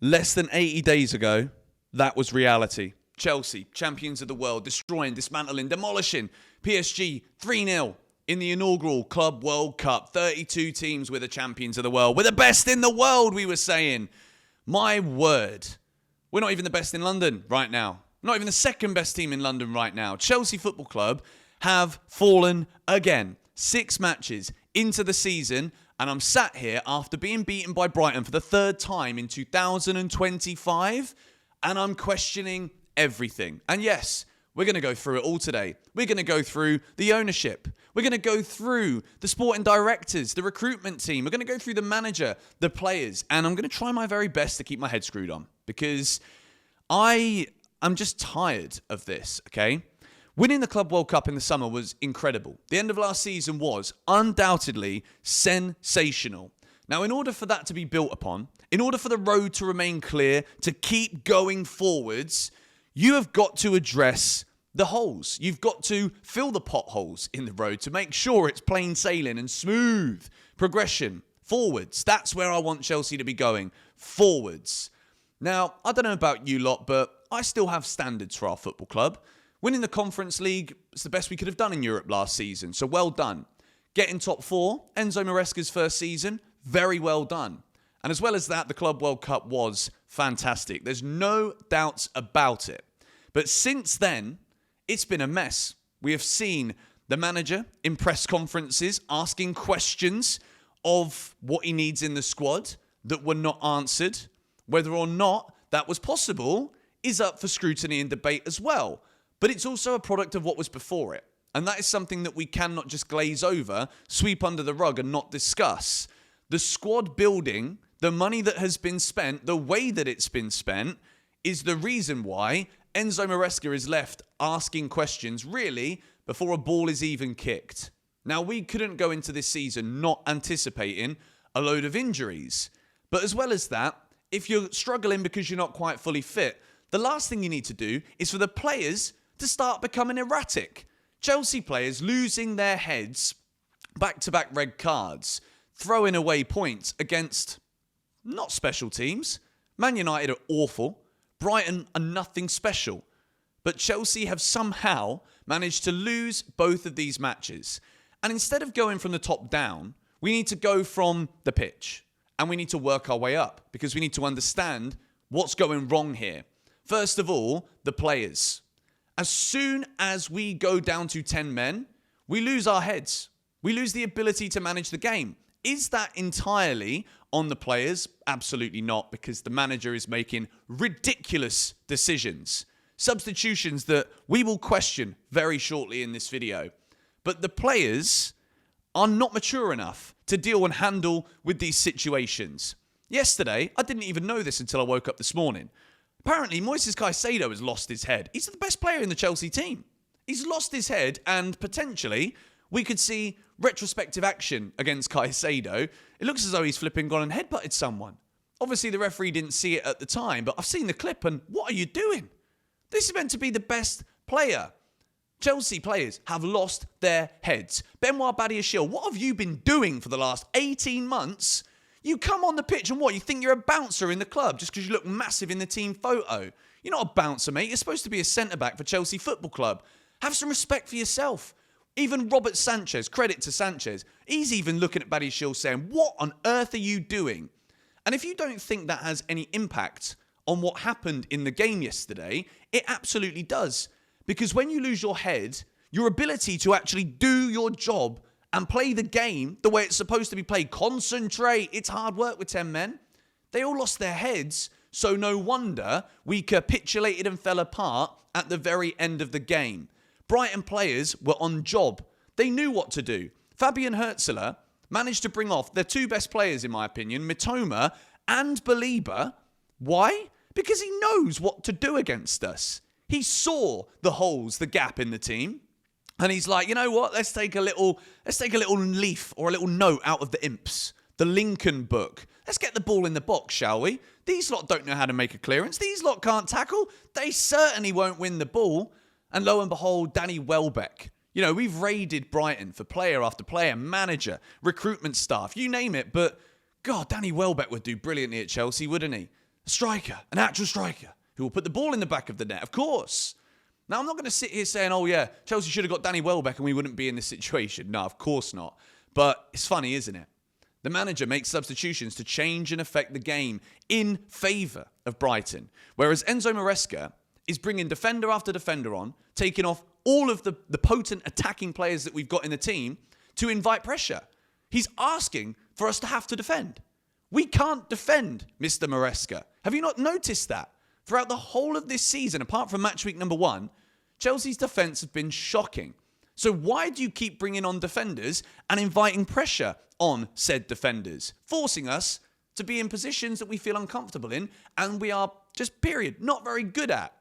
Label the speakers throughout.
Speaker 1: Less than 80 days ago, that was reality. Chelsea, champions of the world, destroying, dismantling, demolishing PSG 3-0 in the inaugural Club World Cup. 32 teams were the champions of the world. We're the best in the world, we were saying. My word. We're not even the best in London right now. Not even the second best team in London right now. Chelsea Football Club have fallen again. 6 matches into the season, and I'm sat here after being beaten by Brighton for the third time in 2025, and I'm questioning everything. And yes, we're going to go through it all today. We're going to go through the ownership. We're going to go through the sporting directors, the recruitment team. We're going to go through the manager, the players, and I'm going to try my very best to keep my head screwed on because I'm just tired of this, okay? Winning the Club World Cup in the summer was incredible. The end of last season was undoubtedly sensational. Now, in order for that to be built upon, in order for the road to remain clear, to keep going forwards, you have got to address the holes. You've got to fill the potholes in the road to make sure it's plain sailing and smooth progression forwards. That's where I want Chelsea to be going, forwards. Now, I don't know about you lot, but I still have standards for our football club. Winning the Conference League is the best we could have done in Europe last season, so well done. Getting top 4, Enzo Maresca's first season, very well done. And as well as that, the Club World Cup was fantastic. There's no doubts about it. But since then, it's been a mess. We have seen the manager in press conferences asking questions of what he needs in the squad that were not answered. Whether or not that was possible is up for scrutiny and debate as well. But it's also a product of what was before it. And that is something that we cannot just glaze over, sweep under the rug and not discuss. The squad building, the money that has been spent, the way that it's been spent, is the reason why Enzo Maresca is left asking questions, really, before a ball is even kicked. Now, we couldn't go into this season not anticipating a load of injuries. But as well as that, if you're struggling because you're not quite fully fit, the last thing you need to do is for the players to start becoming erratic. Chelsea players losing their heads, back-to-back red cards, throwing away points against not special teams. Man United are awful. Brighton are nothing special. But Chelsea have somehow managed to lose both of these matches. And instead of going from the top down, we need to go from the pitch. And we need to work our way up because we need to understand what's going wrong here. First of all, the players. As soon as we go down to 10 men, we lose our heads. We lose the ability to manage the game. Is that entirely on the players? Absolutely not, because the manager is making ridiculous decisions. Substitutions that we will question very shortly in this video. But the players are not mature enough to deal and handle with these situations. Yesterday, I didn't even know this until I woke up this morning. Apparently, Moises Caicedo has lost his head. He's the best player in the Chelsea team. He's lost his head, and potentially we could see retrospective action against Caicedo. It looks as though he's flipping gone and headbutted someone. Obviously, the referee didn't see it at the time, but I've seen the clip, and what are you doing? This is meant to be the best player. Chelsea players have lost their heads. Benoit Badiashile, what have you been doing for the last 18 months? You come on the pitch and what? You think you're a bouncer in the club just because you look massive in the team photo. You're not a bouncer, mate. You're supposed to be a centre-back for Chelsea Football Club. Have some respect for yourself. Even Robert Sanchez, credit to Sanchez, he's even looking at Badiashile saying, what on earth are you doing? And if you don't think that has any impact on what happened in the game yesterday, it absolutely does. Because when you lose your head, your ability to actually do your job and play the game the way it's supposed to be played, concentrate, it's hard work with 10 men. They all lost their heads, so no wonder we capitulated and fell apart at the very end of the game. Brighton players were on job. They knew what to do. Fabian Hürzeler managed to bring off their 2 best players, in my opinion, Mitoma and Belieber. Why? Because he knows what to do against us. He saw the holes, the gap in the team. And he's like, you know what? Let's take a little leaf or a little note out of the imps, the Lincoln book. Let's get the ball in the box, shall we? These lot don't know how to make a clearance. These lot can't tackle. They certainly won't win the ball. And lo and behold, Danny Welbeck. You know, we've raided Brighton for player after player, manager, recruitment staff, you name it. But, God, Danny Welbeck would do brilliantly at Chelsea, wouldn't he? A striker, an actual striker, who will put the ball in the back of the net, of course. Now, I'm not going to sit here saying, oh yeah, Chelsea should have got Danny Welbeck and we wouldn't be in this situation. No, of course not. But it's funny, isn't it? The manager makes substitutions to change and affect the game in favour of Brighton. Whereas Enzo Maresca is bringing defender after defender on, taking off all of the potent attacking players that we've got in the team to invite pressure. He's asking for us to have to defend. We can't defend, Mr. Maresca. Have you not noticed that? Throughout the whole of this season, apart from match week number 1, Chelsea's defence has been shocking. So why do you keep bringing on defenders and inviting pressure on said defenders, forcing us to be in positions that we feel uncomfortable in and we are just, period, not very good at?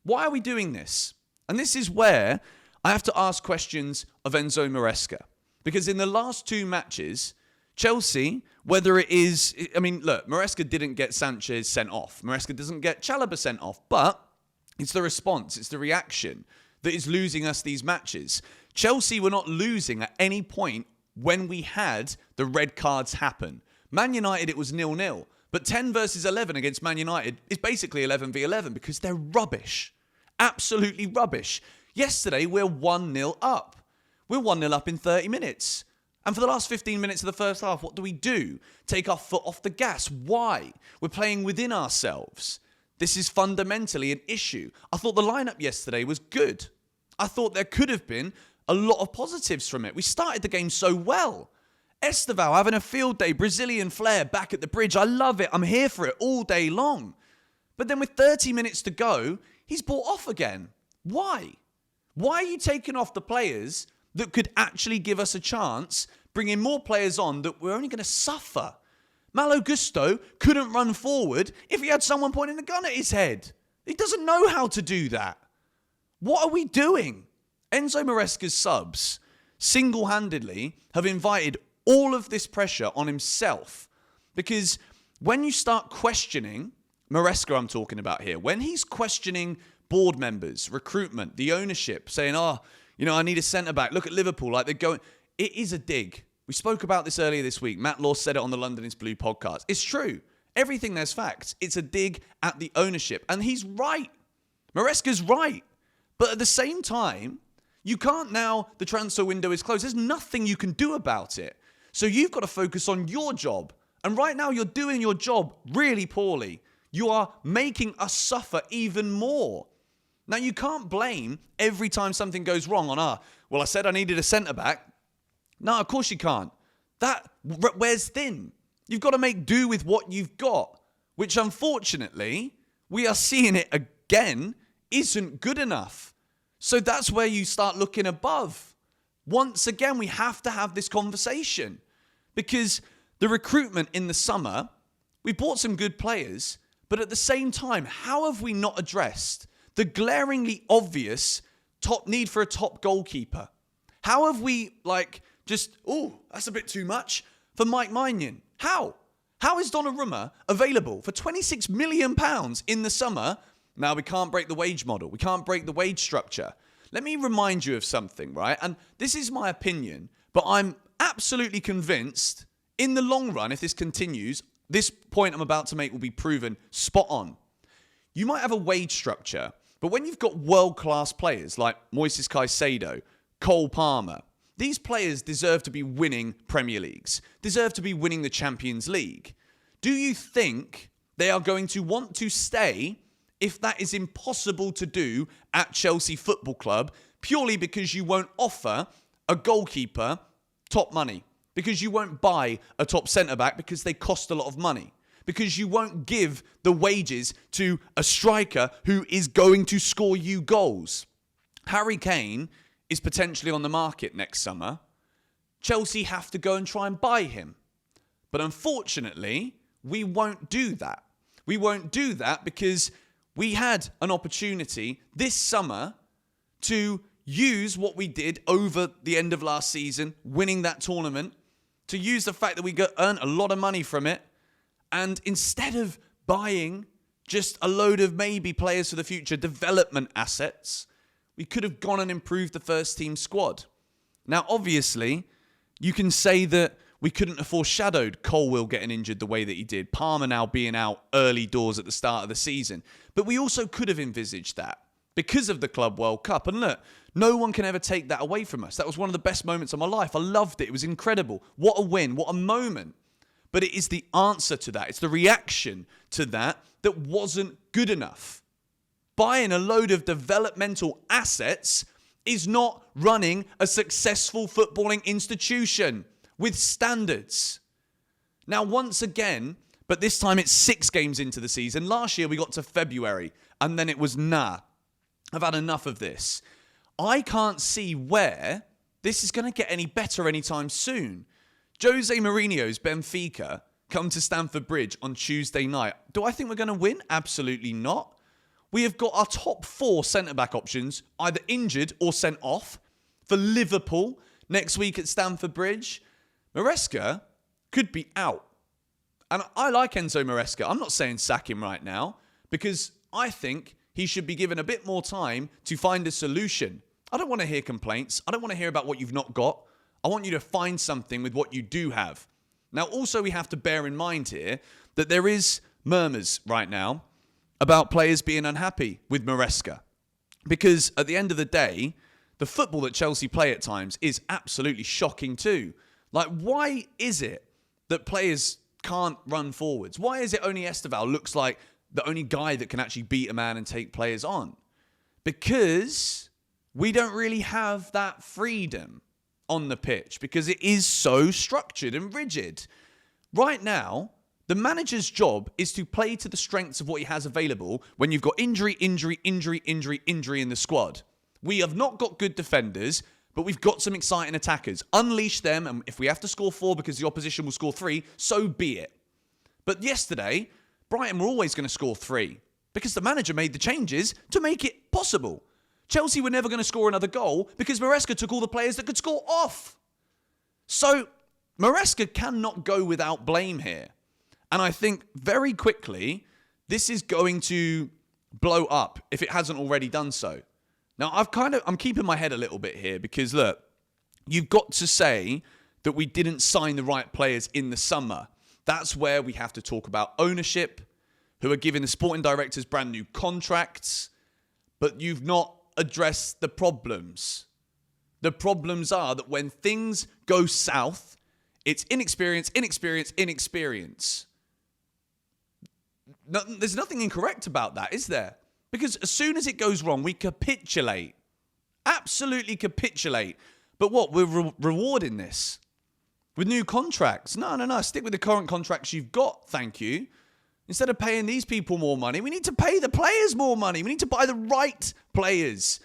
Speaker 1: Why are we doing this? And this is where I have to ask questions of Enzo Maresca. Because in the last 2 matches, Chelsea, whether it is, I mean, look, Maresca didn't get Sanchez sent off. Maresca doesn't get Chalobah sent off. But it's the response, it's the reaction that is losing us these matches. Chelsea were not losing at any point when we had the red cards happen. Man United, it was 0-0. But 10 versus 11 against Man United is basically 11 v 11 because they're rubbish. Absolutely rubbish. Yesterday, we're 1-0 up. We're 1-0 up in 30 minutes. And for the last 15 minutes of the first half, what do? Take our foot off the gas. Why? We're playing within ourselves. This is fundamentally an issue. I thought the lineup yesterday was good. I thought there could have been a lot of positives from it. We started the game so well. Esteval having a field day, Brazilian flair back at the bridge. I love it. I'm here for it all day long. But then with 30 minutes to go, he's brought off again. Why? Why are you taking off the players that could actually give us a chance, bringing more players on that we're only going to suffer? Malo Gusto couldn't run forward if he had someone pointing a gun at his head. He doesn't know how to do that. What are we doing? Enzo Maresca's subs single-handedly have invited all of this pressure on himself. Because when you start questioning, Maresca I'm talking about here, when he's questioning board members, recruitment, the ownership, saying, I need a centre-back. Look at Liverpool, like they're going. It is a dig. We spoke about this earlier this week. Matt Law said it on the London is Blue podcast. It's true. Everything there's facts. It's a dig at the ownership. And he's right. Maresca's right. But at the same time, you can't now, the transfer window is closed. There's nothing you can do about it. So you've got to focus on your job. And right now you're doing your job really poorly. You are making us suffer even more. Now you can't blame every time something goes wrong on I said I needed a centre-back. No, of course you can't. That wears thin. You've got to make do with what you've got, which unfortunately, we are seeing it again, isn't good enough. So that's where you start looking above. Once again, we have to have this conversation because the recruitment in the summer, we bought some good players, but at the same time, how have we not addressed the glaringly obvious need for a top goalkeeper? How have we that's a bit too much for Mike Maignan? How? How is Donnarumma available for £26 million in the summer? Now, we can't break the wage model. We can't break the wage structure. Let me remind you of something, right? And this is my opinion, but I'm absolutely convinced in the long run, if this continues, this point I'm about to make will be proven spot on. You might have a wage structure, but when you've got world-class players like Moises Caicedo, Cole Palmer, these players deserve to be winning Premier Leagues, deserve to be winning the Champions League. Do you think they are going to want to stay if that is impossible to do at Chelsea Football Club purely because you won't offer a goalkeeper top money, because you won't buy a top centre-back because they cost a lot of money, because you won't give the wages to a striker who is going to score you goals? Harry Kane is potentially on the market next summer. Chelsea have to go and try and buy him. But unfortunately, we won't do that. We won't do that because we had an opportunity this summer to use what we did over the end of last season, winning that tournament, to use the fact that we earned a lot of money from it, and instead of buying just a load of maybe players for the future, development assets, we could have gone and improved the first team squad. Now, obviously, you can say that We couldn't have foreshadowed Colwill getting injured the way that he did. Palmer now being out early doors at the start of the season. But we also could have envisaged that because of the Club World Cup. And look, no one can ever take that away from us. That was one of the best moments of my life. I loved it. It was incredible. What a win. What a moment. But it is the answer to that. It's the reaction to that that wasn't good enough. Buying a load of developmental assets is not running a successful footballing institution with standards. Now, once again, but this time it's 6 games into the season. Last year we got to February and then it was I've had enough of this. I can't see where this is going to get any better anytime soon. Jose Mourinho's Benfica come to Stamford Bridge on Tuesday night. Do I think we're going to win? Absolutely not. We have got our top 4 centre-back options either injured or sent off for Liverpool next week at Stamford Bridge. Maresca could be out. And I like Enzo Maresca. I'm not saying sack him right now because I think he should be given a bit more time to find a solution. I don't want to hear complaints. I don't want to hear about what you've not got. I want you to find something with what you do have. Now, also, we have to bear in mind here that there is murmurs right now about players being unhappy with Maresca. Because at the end of the day, the football that Chelsea play at times is absolutely shocking too. Like, why is it that players can't run forwards? Why is it only Esteval looks like the only guy that can actually beat a man and take players on? Because we don't really have that freedom on the pitch because it is so structured and rigid. Right now, the manager's job is to play to the strengths of what he has available when you've got injury in the squad. We have not got good defenders, but we've got some exciting attackers. Unleash them, and if we have to score 4 because the opposition will score 3, so be it. But yesterday, Brighton were always going to score 3 because the manager made the changes to make it possible. Chelsea were never going to score another goal because Maresca took all the players that could score off. So Maresca cannot go without blame here. And I think very quickly, this is going to blow up if it hasn't already done so. Now, I'm keeping my head a little bit here because, look, you've got to say that we didn't sign the right players in the summer. That's where we have to talk about ownership, who are giving the sporting directors brand new contracts, but you've not addressed the problems. The problems are that when things go south, it's inexperience. There's nothing incorrect about that, is there? Because as soon as it goes wrong, we capitulate. Absolutely capitulate. But what? We're rewarding this with new contracts. No. Stick with the current contracts you've got, thank you. Instead of paying these people more money, we need to pay the players more money. We need to buy the right players.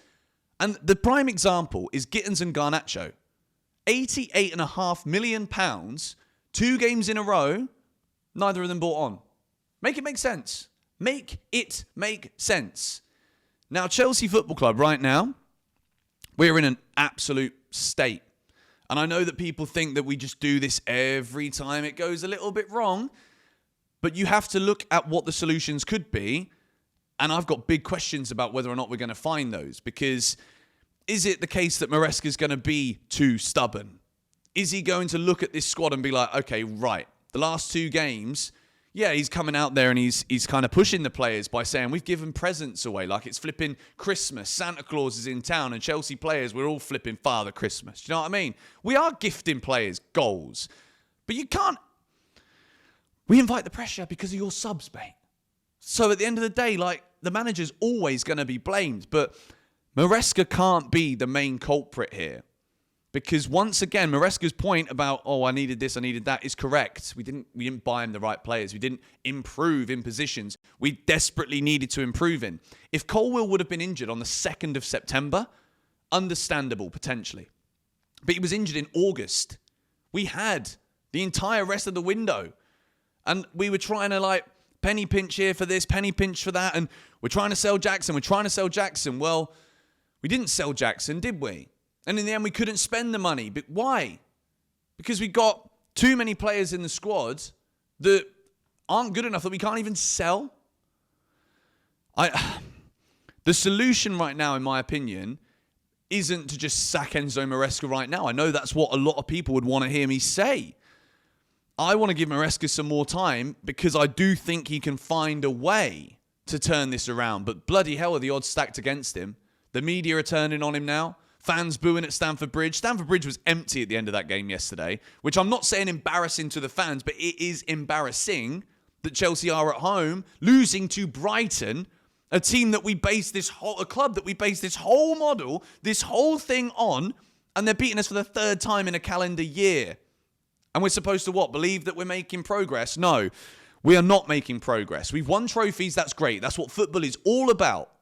Speaker 1: And the prime example is Gittins and Garnacho. £88.5 million, 2 games in a row, neither of them bought on. Make it make sense. Make it make sense. Now, Chelsea Football Club right now, we're in an absolute state. And I know that people think that we just do this every time it goes a little bit wrong. But you have to look at what the solutions could be. And I've got big questions about whether or not we're going to find those. Because is it the case that Maresca is going to be too stubborn? Is he going to look at this squad and be like, okay, right, the last 2 games, yeah, he's coming out there and he's kind of pushing the players by saying we've given presents away like it's flipping Christmas. Santa Claus is in town and Chelsea players, we're all flipping Father Christmas. Do you know what I mean? We are gifting players goals. But you can't. We invite the pressure because of your subs, mate. So at the end of the day, like, the manager's always going to be blamed. But Maresca can't be the main culprit here. Because once again, Maresca's point about, I needed this, I needed that, is correct. We didn't buy him the right players. We didn't improve in positions we desperately needed to improve in. If Colwill would have been injured on the 2nd of September, understandable, potentially. But he was injured in August. We had the entire rest of the window. And we were trying to, penny pinch here for this, penny pinch for that. And we're trying to sell Jackson. Well, we didn't sell Jackson, did we? And in the end, we couldn't spend the money. But why? Because we got too many players in the squad that aren't good enough that we can't even sell. The solution right now, in my opinion, isn't to just sack Enzo Maresca right now. I know that's what a lot of people would want to hear me say. I want to give Maresca some more time because I do think he can find a way to turn this around. But bloody hell are the odds stacked against him. The media are turning on him now. Fans booing at Stamford Bridge. Stamford Bridge was empty at the end of that game yesterday, which I'm not saying embarrassing to the fans, but it is embarrassing that Chelsea are at home losing to Brighton, a team that we based a club that we based this whole model, this whole thing on, and they're beating us for the third time in a calendar year. And we're supposed to what? Believe that we're making progress? No, we are not making progress. We've won trophies. That's great. That's what football is all about.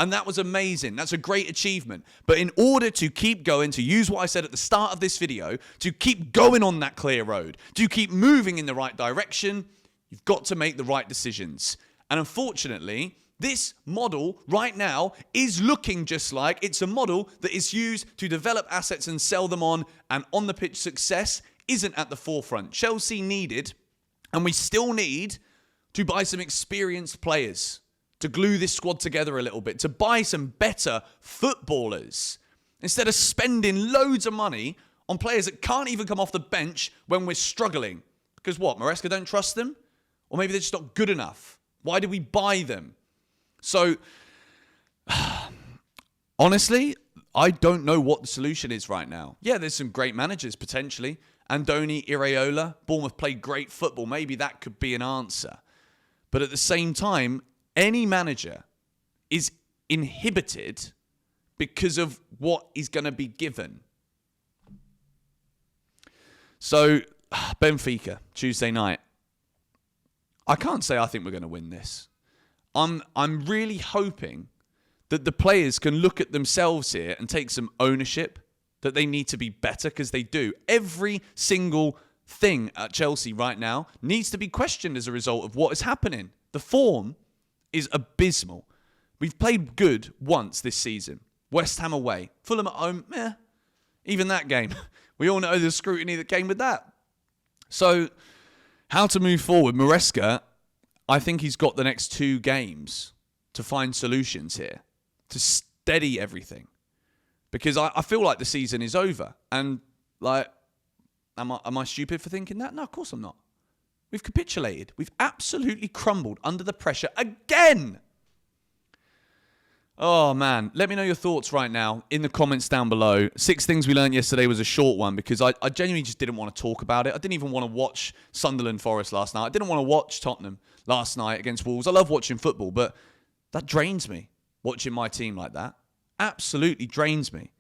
Speaker 1: And that was amazing. That's a great achievement. But in order to keep going, to use what I said at the start of this video, to keep going on that clear road, to keep moving in the right direction, you've got to make the right decisions. And unfortunately, this model right now is looking just like it's a model that is used to develop assets and sell them on, and on the pitch success isn't at the forefront. Chelsea needed, and we still need, to buy some experienced players, to glue this squad together a little bit, to buy some better footballers, instead of spending loads of money on players that can't even come off the bench when we're struggling. Because what, Maresca don't trust them? Or maybe they're just not good enough. Why do we buy them? So, honestly, I don't know what the solution is right now. Yeah, there's some great managers, potentially. Andoni Iraola, Bournemouth played great football. Maybe that could be an answer. But at the same time, any manager is inhibited because of what is going to be given. So, Benfica, Tuesday night. I can't say I think we're going to win this. I'm really hoping that the players can look at themselves here and take some ownership, that they need to be better, because they do. Every single thing at Chelsea right now needs to be questioned as a result of what is happening. The form is abysmal. We've played good once this season. West Ham away. Fulham at home, even that game. We all know the scrutiny that came with that. So, how to move forward? Maresca, I think he's got the next 2 games to find solutions here, to steady everything. Because I feel like the season is over. And, am I stupid for thinking that? No, of course I'm not. We've capitulated. We've absolutely crumbled under the pressure again. Oh, man. Let me know your thoughts right now in the comments down below. 6 things we learned yesterday was a short one because I genuinely just didn't want to talk about it. I didn't even want to watch Sunderland Forest last night. I didn't want to watch Tottenham last night against Wolves. I love watching football, but that drains me, watching my team like that. Absolutely drains me.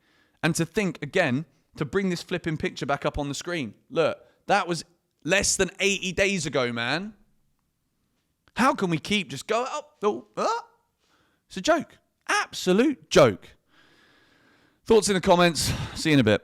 Speaker 1: And to think, again, to bring this flipping picture back up on the screen. Look, that was less than 80 days ago, man. How can we keep just going up? It's a joke. Absolute joke. Thoughts in the comments. See you in a bit.